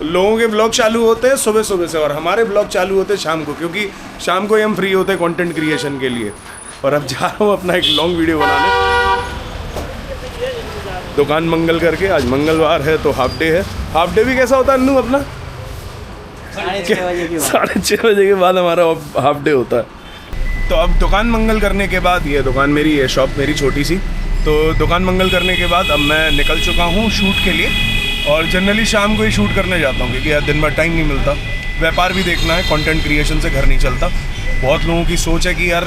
लोगों के ब्लॉग चालू होते हैं सुबह सुबह से और हमारे ब्लॉग चालू होते हैं शाम को, क्योंकि शाम को ही हम फ्री होते हैं कंटेंट क्रिएशन के लिए। और अब जा रहा हूँ अपना एक लॉन्ग वीडियो बनाने दुकान मंगल करके। आज मंगलवार है तो हाफ डे है। हाफ डे भी कैसा होता है अन्नू अपना? 6:30 बजे के बाद हमारा हाफ डे होता है। तो अब दुकान मंगल करने के बाद, ये दुकान मेरी है, शॉप मेरी छोटी सी, तो दुकान मंगल करने के बाद अब मैं निकल चुका हूँ शूट के लिए। और जनरली शाम को ही शूट करने जाता हूँ क्योंकि यार दिन भर टाइम नहीं मिलता, व्यापार भी देखना है, कंटेंट क्रिएशन से घर नहीं चलता। बहुत लोगों की सोच है कि यार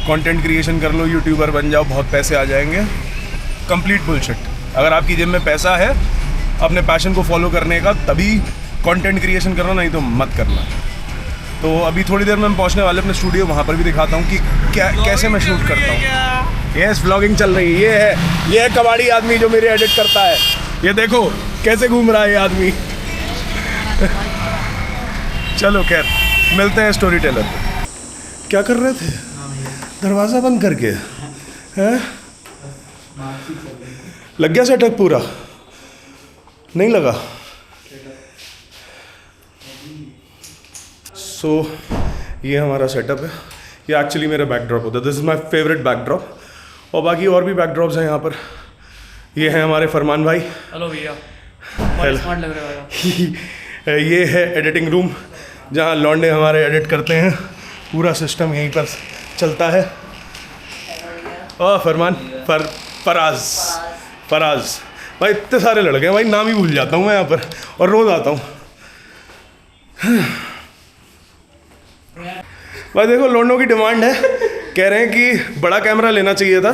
कंटेंट क्रिएशन कर लो, यूट्यूबर बन जाओ, बहुत पैसे आ जाएंगे। Complete bullshit. अगर आपकी जेब में पैसा है अपने पैशन को फॉलो करने का तभी कंटेंट क्रिएशन करना, नहीं तो मत करना। तो अभी थोड़ी देर में हम पहुंचने वाले अपने स्टूडियो, वहाँ पर भी दिखाता हूँ कि कैसे मैं शूट करता हूँ। यस, व्लॉगिंग चल रही है। ये है कबाड़ी आदमी जो मेरे एडिट करता है। ये देखो कैसे घूम रहा है ये आदमी। चलो खैर मिलते हैं स्टोरी टेलर पे। क्या कर रहे थे? दरवाज़ा बंद करके हैं? लग गया सेटअप पूरा? नहीं लगा? सो ये हमारा सेटअप है। ये एक्चुअली मेरा बैकड्रॉप होता है। This is my favourite backdrop. और बाकी और भी बैकड्रॉप्स हैं यहाँ पर। ये हैं हमारे फरमान भाई। हेलो भैया, बहुत स्मार्ट लग रहा है। ये है एडिटिंग रूम जहाँ लौंडे हमारे एडिट करते हैं। पूरा सिस्टम यहीं पर चलता है। और फरमान फराज भाई, इतने सारे लड़के हैं भाई, नाम ही भूल जाता हूँ मैं यहाँ पर और रोज़ आता हूँ। भाई देखो लौंडों की डिमांड है, कह रहे हैं कि बड़ा कैमरा लेना चाहिए था।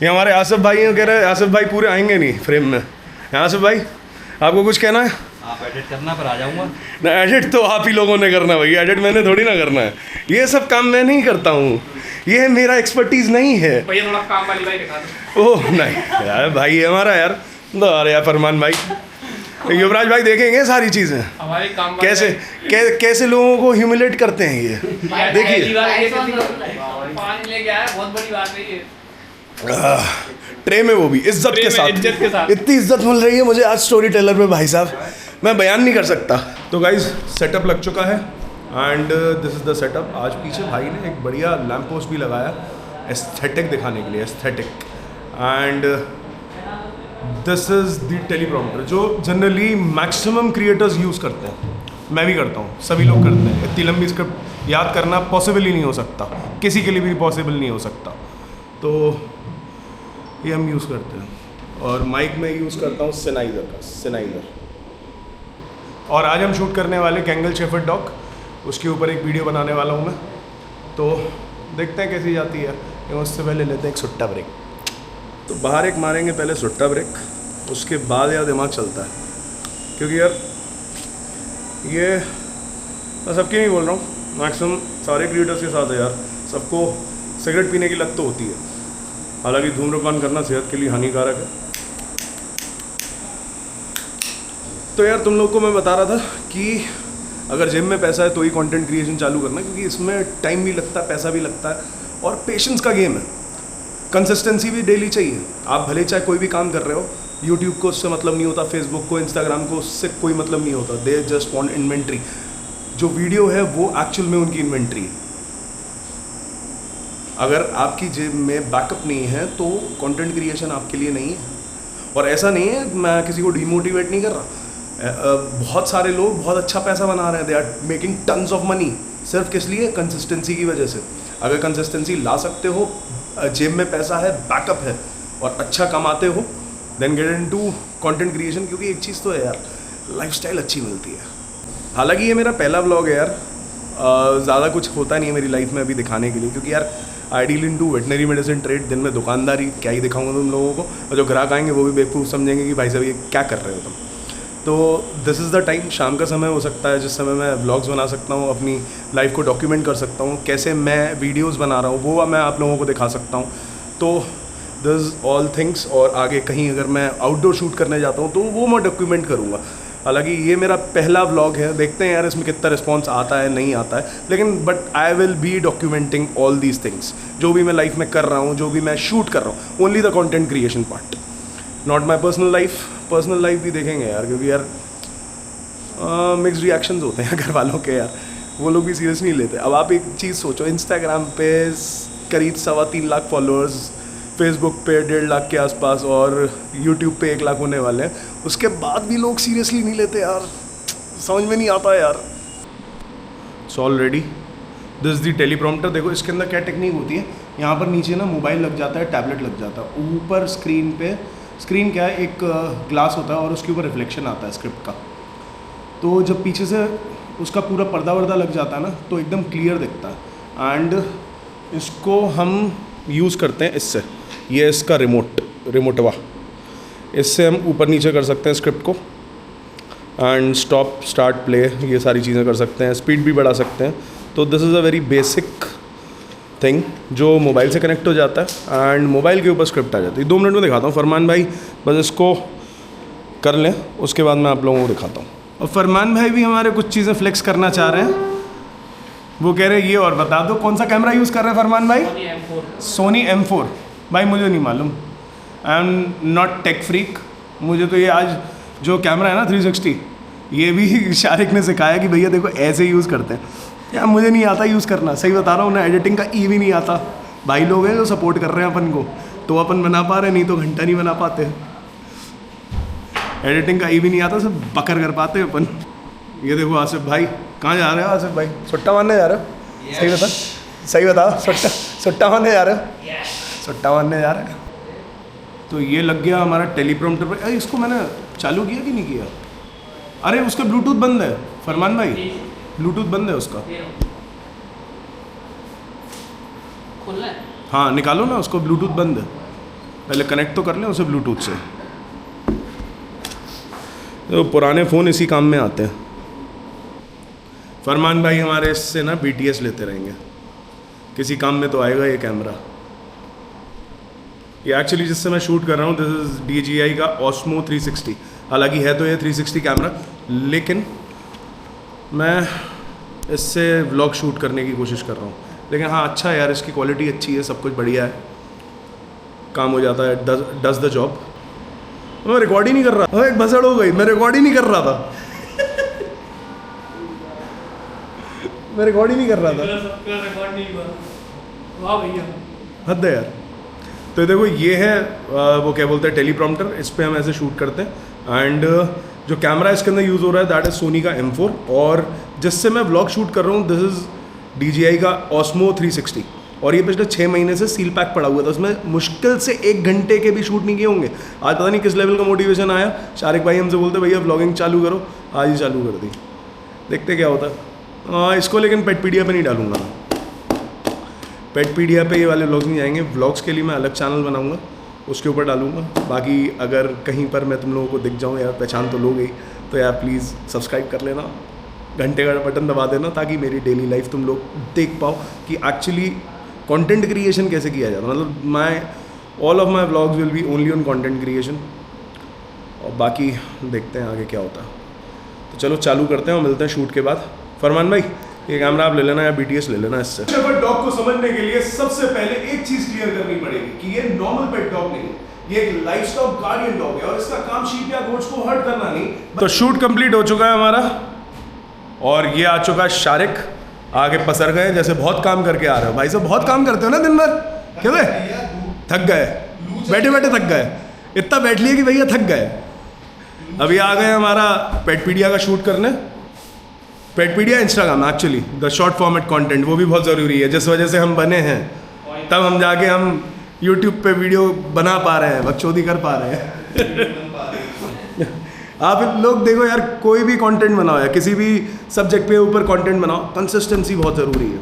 ये हमारे आसिफ भाई हैं, कह रहे हैं आसिफ भाई पूरे आएंगे नहीं फ्रेम में। आसिफ भाई आपको कुछ कहना है? आप एडिट करना पर आ जाऊँगा ना। एडिट तो आप ही लोगों ने करना भाई, एडिट मैंने थोड़ी ना करना है। ये सब काम मैं नहीं करता हूँ, ये मेरा एक्सपर्टीज़ नहीं है। भैया थोड़ा काम वाली भाई दिखा दो। ओह नहीं यार, भाई है हमारा यार। अरे यार फरमान भाई, युवराज भाई देखेंगे सारी चीज़ें हमारे काम कैसे लोगों को ह्यूमिलेट करते हैं। ये देखिए बहुत बड़ी बात है ये। ट्रे में, वो भी इज्जत के साथ। इतनी इज्जत मिल रही है मुझे आज स्टोरी टेलर पे भाई साहब, मैं बयान नहीं कर सकता। तो गाइज सेटअप लग चुका है and this is the setup. आज पीछे भाई ने एक बढ़िया लैम्प पोस्ट भी लगाया एस्थेटिक दिखाने के लिए, aesthetic. And this is the teleprompter जो जनरली मैक्सिमम क्रिएटर्स यूज़ करते हैं। मैं भी करता हूँ, सभी लोग करते हैं। इतनी लंबी स्क्रिप्ट याद करना पॉसिबल ही नहीं हो सकता, किसी के लिए भी पॉसिबल नहीं हो सकता। तो ये हम यूज़ करते हैं। और माइक में यूज़ करता हूँ सेनाइज़र। और आज हम शूट करने वाले कैंगल शेफर्ड डॉग, उसके ऊपर एक वीडियो बनाने वाला हूँ मैं। तो देखते हैं कैसी जाती है। उससे पहले लेते हैं एक सुट्टा ब्रेक। तो बाहर एक मारेंगे पहले सुट्टा ब्रेक, उसके बाद यार दिमाग चलता है। क्योंकि यार ये मैं सबकी नहीं बोल रहा हूँ, मैक्सिमम सारे क्रिएटर्स के साथ है यार। सबको सिगरेट पीने की लत तो होती है, हालांकि धूम्रपान करना सेहत के लिए हानिकारक है। तो यार तुम लोग को मैं बता रहा था कि अगर जेब में पैसा है तो ही कंटेंट क्रिएशन चालू करना, क्योंकि इसमें टाइम भी लगता है, पैसा भी लगता है और पेशेंस का गेम है। कंसिस्टेंसी भी डेली चाहिए। आप भले चाहे कोई भी काम कर रहे हो, यूट्यूब को उससे मतलब नहीं होता, फेसबुक को, इंस्टाग्राम को उससे कोई मतलब नहीं होता। They just want inventory. जो वीडियो है वो एक्चुअल में उनकी इन्वेंट्री है। अगर आपकी जेब में बैकअप नहीं है तो कंटेंट क्रिएशन आपके लिए नहीं है। और ऐसा नहीं है, मैं किसी को डिमोटिवेट नहीं कर रहा। बहुत सारे लोग बहुत अच्छा पैसा बना रहे हैं, they are making tons of money. सिर्फ किस लिए? कंसिस्टेंसी की वजह से। अगर कंसिस्टेंसी ला सकते हो, जेब में पैसा है, बैकअप है और अच्छा कमाते हो, then get into content creation. क्योंकि एक चीज़ तो है यार, लाइफस्टाइल अच्छी मिलती है। हालांकि ये मेरा पहला व्लॉग है यार, ज़्यादा कुछ होता नहीं है मेरी लाइफ में अभी दिखाने के लिए, क्योंकि यार I deal into veterinary medicine trade. दिन में दुकानदारी, क्या ही दिखाऊंगा तुम लोगों को। और जो ग्राहक आएंगे वो भी बेवकूफ़ समझेंगे कि भाई साहब ये क्या कर रहे हो तुम। तो दिस इज़ द टाइम, शाम का समय हो सकता है जिस समय मैं व्लॉग्स बना सकता हूँ, अपनी लाइफ को डॉक्यूमेंट कर सकता हूँ, कैसे मैं वीडियोस बना रहा हूँ वो मैं आप लोगों को दिखा सकता हूँ। तो दिस ऑल थिंग्स। और आगे कहीं अगर मैं आउटडोर शूट करने जाता हूँ तो वो मैं डॉक्यूमेंट करूँगा। हालांकि ये मेरा पहला व्लॉग है, देखते हैं यार इसमें कितना रिस्पॉन्स आता है नहीं आता है, लेकिन but I will be documenting all these things. जो भी मैं लाइफ में कर रहा हूँ, जो भी मैं शूट कर रहा हूँ, only the content creation part, not my personal life. Personal life भी देखेंगे यार, क्योंकि यार मिक्स्ड रिएक्शंस होते हैं घर वालों के यार, वो लोग भी सीरियस नहीं लेते। अब आप एक चीज़ सोचो, इंस्टाग्राम पे करीब 3.25 लाख फॉलोअर्स, फेसबुक पे 1.5 लाख के आसपास और यूट्यूब पे 1 लाख होने वाले हैं, उसके बाद भी लोग सीरियसली नहीं लेते यार, समझ में नहीं आता यार। So already this is the teleprompter. देखो इसके अंदर क्या टेक्निक होती है, यहाँ पर नीचे ना मोबाइल लग जाता है, टैबलेट लग जाता है, ऊपर स्क्रीन पे, स्क्रीन क्या है, एक ग्लास होता है और उसके ऊपर रिफ्लेक्शन आता है स्क्रिप्ट का, तो जब पीछे से उसका पूरा पर्दा वर्दा लग जाता है ना तो एकदम क्लियर दिखता है। एंड इसको हम यूज़ करते हैं इससे, ये इसका रिमोटवा, इससे हम ऊपर नीचे कर सकते हैं स्क्रिप्ट को, एंड स्टॉप स्टार्ट प्ले ये सारी चीज़ें कर सकते हैं, स्पीड भी बढ़ा सकते हैं। तो this is a very basic thing जो मोबाइल से कनेक्ट हो जाता है एंड मोबाइल के ऊपर स्क्रिप्ट आ जाती है। 2 मिनट में दिखाता हूँ फरमान भाई, बस इसको कर लें, उसके बाद मैं आप लोगों को दिखाता हूँ। और फरमान भाई भी हमारे कुछ चीज़ें फ्लेक्स करना चाह रहे हैं, वो कह रहे हैं ये और बता दो कौन सा कैमरा यूज़ कर रहे हैं फरमान भाई? सोनी M4। भाई मुझे नहीं मालूम, I am not tech freak. मुझे तो ये आज जो कैमरा है ना 360, ये भी शारिक ने सिखाया कि भैया देखो ऐसे यूज़ करते हैं यार, मुझे नहीं आता यूज़ करना, सही बता रहा हूँ ना। एडिटिंग का भी नहीं आता। भाई लोग हैं जो सपोर्ट कर रहे हैं अपन को, तो अपन बना पा रहे, नहीं तो घंटा नहीं बना पाते। एडिटिंग का भी नहीं आता, सब बकर कर पाते अपन। ये देखो आसिफ भाई, कहाँ जा रहे हो आसिफ भाई? सुट्टा मारने जा रहे हो? सही बता, सही बता, सुट्टा मारने जा रहे हो? सुट्टा मारने जा रहे हैं। तो ये लग गया हमारा टेलीप्रॉम्प्टर पर। अरे इसको मैंने चालू किया कि नहीं किया? अरे उसका ब्लूटूथ बंद है फरमान भाई, ब्लूटूथ बंद है उसका। खोलना है? हाँ निकालो ना उसको, ब्लूटूथ बंद है। पहले कनेक्ट तो कर लें उसे ब्लूटूथ से। तो पुराने फ़ोन इसी काम में आते हैं। फरमान भाई हमारे इससे ना BTS लेते रहेंगे, किसी काम में तो आएगा ये कैमरा। ये एक्चुअली जिससे मैं शूट कर रहा हूँ दिस इज़ DJI का Osmo 360। हालांकि है तो ये 360 कैमरा, लेकिन मैं इससे व्लॉग शूट करने की कोशिश कर रहा हूँ। लेकिन हाँ अच्छा है यार, इसकी क्वालिटी अच्छी है, सब कुछ बढ़िया है, काम हो जाता है, डज द जॉब। मैं रिकॉर्ड ही नहीं कर रहा, एक भसड़ हो गई, मैं रिकॉर्ड ही नहीं कर रहा था। मैं रिकॉर्ड ही नहीं कर रहा था। रिकॉर्ड नहीं हुआ। वाह भैया, हद है यार। तो देखो ये है वो क्या बोलते हैं टेलीप्रॉम्प्टर, इस पर हम ऐसे शूट करते हैं। एंड जो कैमरा इसके अंदर यूज़ हो रहा है दैट इज़ सोनी का M4, और जिससे मैं व्लॉग शूट कर रहा हूँ दिस इज़ DJI का Osmo 360। और ये पिछले 6 महीने से सील पैक पड़ा हुआ था, उसमें मुश्किल से 1 घंटे के भी शूट नहीं किए होंगे। आज पता नहीं किस लेवल का मोटिवेशन आया, शारिक भाई हमसे बोलते भैया व्लॉगिंग चालू करो, आज ही चालू कर दी, देखते क्या होता है। इसको लेकिन पेटपीडिया पे नहीं डालूंगा मैं, पेटपीडिया पे ये वाले व्लॉग्स नहीं जाएंगे। व्लॉग्स के लिए मैं अलग चैनल बनाऊंगा, उसके ऊपर डालूंगा। बाकी अगर कहीं पर मैं तुम लोगों को दिख जाऊँ, यार पहचान तो लोग ही, तो यार प्लीज़ सब्सक्राइब कर लेना, घंटे का बटन दबा देना, ताकि मेरी डेली लाइफ तुम लोग देख पाओ कि एक्चुअली कंटेंट क्रिएशन कैसे किया जाता है। मतलब all of my vlogs will be only on content creation, और बाकी देखते हैं आगे क्या होता है। तो चलो चालू करते हैं और मिलते हैं शूट के बाद। फरमान भाई ये कैमरा आप ले लेना या BTS ले लेना इससे। शेफर्ड डॉग को समझने के लिए सबसे पहले एक चीज क्लियर करनी पड़ेगी कि ये नॉर्मल पेट डॉग नहीं है, ये एक लाइवस्टॉक गार्डियन डॉग है, और इसका काम शीप या गोट्स को हर्ट करना नहीं। तो शूट कंप्लीट हो चुका है हमारा, और ये आ चुका है शारिक, आगे पसर गए जैसे बहुत काम करके आ रहे हो। भाई साहब बहुत काम करते हो ना दिन भर, क्या थक गए, बैठे बैठे थक गए, इतना बैठ लिए कि भैया थक गए। अभी आ गए हमारा पेटपीडिया का शूट करने। Petpedia Instagram actually the short format content, वो भी बहुत ज़रूरी है, जिस वजह से हम बने हैं, तब हम जाके हम यूट्यूब पे वीडियो बना पा रहे हैं, बकचोदी कर पा रहे हैं। आप लोग देखो यार, कोई भी कंटेंट बनाओ या किसी भी सब्जेक्ट पे ऊपर कंटेंट बनाओ, कंसिस्टेंसी बहुत ज़रूरी है।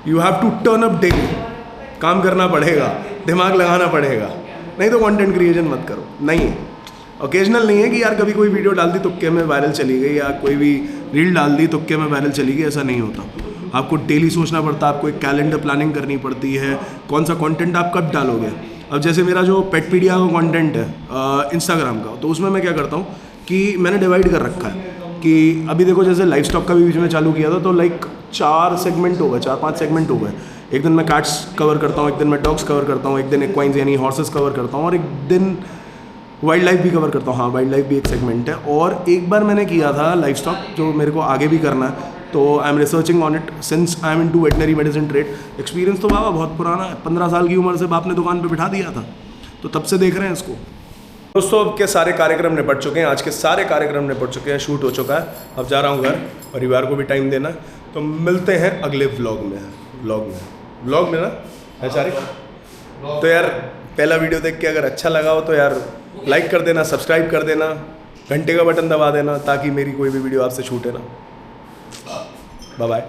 You have to turn up daily, काम करना पड़ेगा, दिमाग लगाना पड़ेगा, नहीं तो कंटेंट क्रिएशन मत करो। नहीं है ओकेजनल नहीं है कि यार कभी कोई वीडियो डाल दी तुक्के में वायरल चली गई, या कोई भी रील डाल दी तुक्के में वायरल चली गई, ऐसा नहीं होता। आपको डेली सोचना पड़ता है, आपको एक कैलेंडर प्लानिंग करनी पड़ती है, कौन सा कंटेंट आप कब डालोगे। अब जैसे मेरा जो पेटपीडिया का कंटेंट है इंस्टाग्राम का, तो उसमें मैं क्या करता हूँ कि मैंने डिवाइड कर रखा है कि अभी देखो जैसे लाइफ स्टॉक का भी बीच में चालू किया था, तो लाइक 4 सेगमेंट हो गए, 4-5 सेगमेंट हो गए। एक दिन मैं कैट्स कवर करता हूँ, एक दिन मैं डॉग्स कवर करता हूँ, एक दिन एक्वाइन्स यानी हॉर्सेस कवर करता हूँ, और एक दिन वाइल्ड लाइफ भी कवर करता हूँ, हाँ वाइल्ड लाइफ भी एक सेगमेंट है। और एक बार मैंने किया था लाइफ स्टॉक, जो मेरे को आगे भी करना है, तो I am researching on it since I am into veterinary medicine trade. Experience तो बाबा बहुत पुराना है, 15 साल की उम्र से बाप ने दुकान पे बिठा दिया था, तो तब से देख रहे हैं इसको। दोस्तों अब के सारे कार्यक्रम निपट चुके हैं, आज के सारे कार्यक्रम निपट चुके हैं, शूट हो चुका है। अब जा रहा हूँ घर, परिवार को भी टाइम देना, तो मिलते हैं अगले व्लॉग में ना है सारे। तो यार पहला वीडियो देख के अगर अच्छा लगा हो तो यार लाइक कर देना, सब्सक्राइब कर देना, घंटे का बटन दबा देना, ताकि मेरी कोई भी वीडियो आपसे छूटे ना। Bye bye.